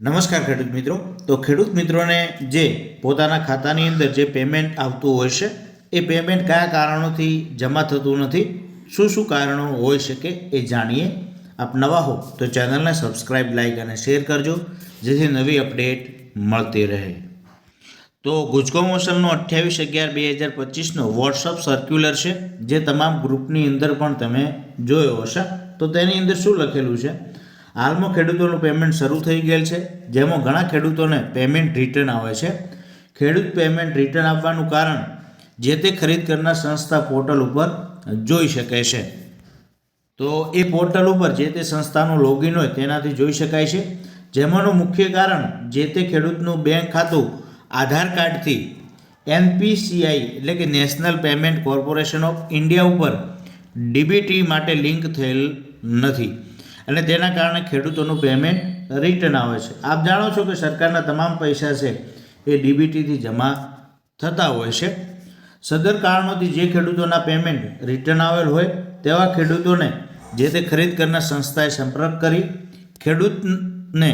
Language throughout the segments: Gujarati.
નમસ્કાર ખેડૂત મિત્રો। તો ખેડૂત મિત્રોને જે પોતાના ખાતાની અંદર જે પેમેન્ટ આવતું હોય છે એ પેમેન્ટ કયા કારણોથી જમા થતું નથી, શું શું કારણો હોઈ શકે એ જાણીએ। આપ નવા હો તો ચેનલને સબસ્ક્રાઈબ, લાઈક અને શેર કરજો, જેથી નવી અપડેટ મળતી રહે। તો ગુજકોમોશનનો 28/11/2025નો વોટ્સઅપ સર્ક્યુલર છે, જે તમામ ગ્રુપની અંદર પણ તમે જોયો હશે। તો તેની અંદર શું લખેલું છે? હાલમાં ખેડૂતોનું પેમેન્ટ શરૂ થઈ ગયેલ છે, જેમાં ઘણા ખેડૂતોને પેમેન્ટ રિટર્ન આવે છે। ખેડૂત પેમેન્ટ રિટર્ન આપવાનું કારણ જે તે ખરીદ કરનાર સંસ્થા પોર્ટલ ઉપર જોઈ શકે છે। તો એ પોર્ટલ ઉપર જે તે સંસ્થાનું લોગિન હોય તેનાથી જોઈ શકાય છે, જેમાંનું મુખ્ય કારણ જે તે ખેડૂતનું બેંક ખાતું આધાર કાર્ડથી NPCI એટલે કે national payment corporation of India ઉપર DBT માટે લિંક થયેલ નથી, અને તેના કારણે ખેડૂતોનું પેમેન્ટ રિટર્ન આવે છે। આપ જાણો છો કે સરકારના તમામ પૈસા છે એ DBTથી જમા થતા હોય છે। સદર કારણોથી જે ખેડૂતોના પેમેન્ટ રિટર્ન આવેલ હોય તેવા ખેડૂતોને જે તે ખરીદ કરનાર સંસ્થાએ સંપર્ક કરી ખેડૂતને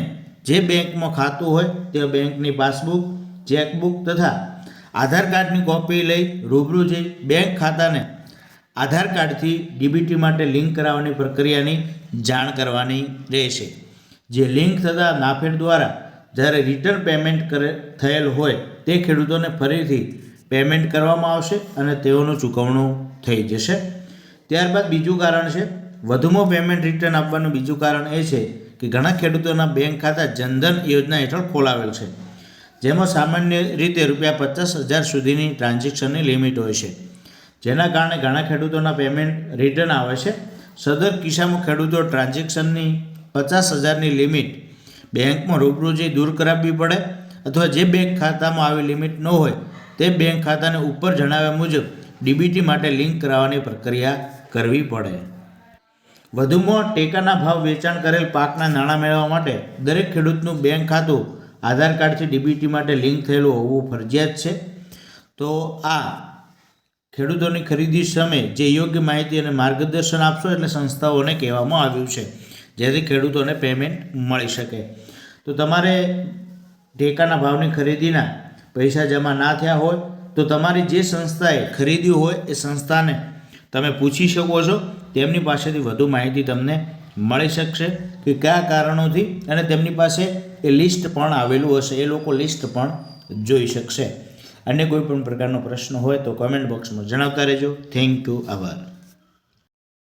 જે બેંકમાં ખાતું હોય તે બેંકની પાસબુક, ચેકબુક તથા આધાર કાર્ડની કોપી લઈ રૂબરૂ જઈ બેંક ખાતાને આધાર કાર્ડથી DBT માટે લિંક કરાવવાની પ્રક્રિયાની જાણ કરવાની રહેશે। જે લિંક થતાં નાફેડ દ્વારા જ્યારે રિટર્ન પેમેન્ટ થયેલ હોય તે ખેડૂતોને ફરીથી પેમેન્ટ કરવામાં આવશે અને તેઓનું ચૂકવણું થઈ જશે। ત્યારબાદ બીજું કારણ છે, વધુમાં પેમેન્ટ રિટર્ન આપવાનું બીજું કારણ એ છે કે ઘણા ખેડૂતોના બેંક ખાતા જનધન યોજના હેઠળ ખોલાવેલ છે, જેમાં સામાન્ય રીતે ₹50,000 સુધીની ટ્રાન્ઝેક્શનની લિમિટ હોય છે, જેના કારણે ઘણા ખેડૂતોના પેમેન્ટ રિટર્ન આવે છે। સદર કિસ્સામાં ખેડૂતો ટ્રાન્ઝેક્શનની 50,000ની લિમિટ બેંકમાં રૂબરૂ જઈ દૂર કરાવવી પડે, અથવા જે બેંક ખાતામાં આવી લિમિટ ન હોય તે બેંક ખાતાને ઉપર જણાવ્યા મુજબ DBT માટે લિંક કરાવવાની પ્રક્રિયા કરવી પડે। વધુમાં ટેકાના ભાવ વેચાણ કરેલ પાકના નાણાં મેળવવા માટે દરેક ખેડૂતનું બેંક ખાતું આધાર કાર્ડથી DBT માટે લિંક થયેલું હોવું ફરજિયાત છે। તો આ ખેડૂતોની ખરીદી સમયે જે યોગ્ય માહિતી અને માર્ગદર્શન આપશો એટલે સંસ્થાઓને કહેવામાં આવ્યું છે, જેથી ખેડૂતોને પેમેન્ટ મળી શકે। તો તમારે ટેકાના ભાવની ખરીદીના પૈસા જમા ના થયા હોય તો તમારી જે સંસ્થાએ ખરીદ્યું હોય એ સંસ્થાને તમે પૂછી શકો છો, તેમની પાસેથી વધુ માહિતી તમને મળી શકશે કે કયા કારણોથી, અને તેમની પાસે એ લિસ્ટ પણ આવેલું હશે, એ લોકો લિસ્ટ પણ જોઈ શકશે। અન્ય કોઈ પણ પ્રકારનો પ્રશ્ન હોય તો કમેન્ટ બોક્સમાં જણાવતા રહેજો। થેન્ક યુ, આભાર।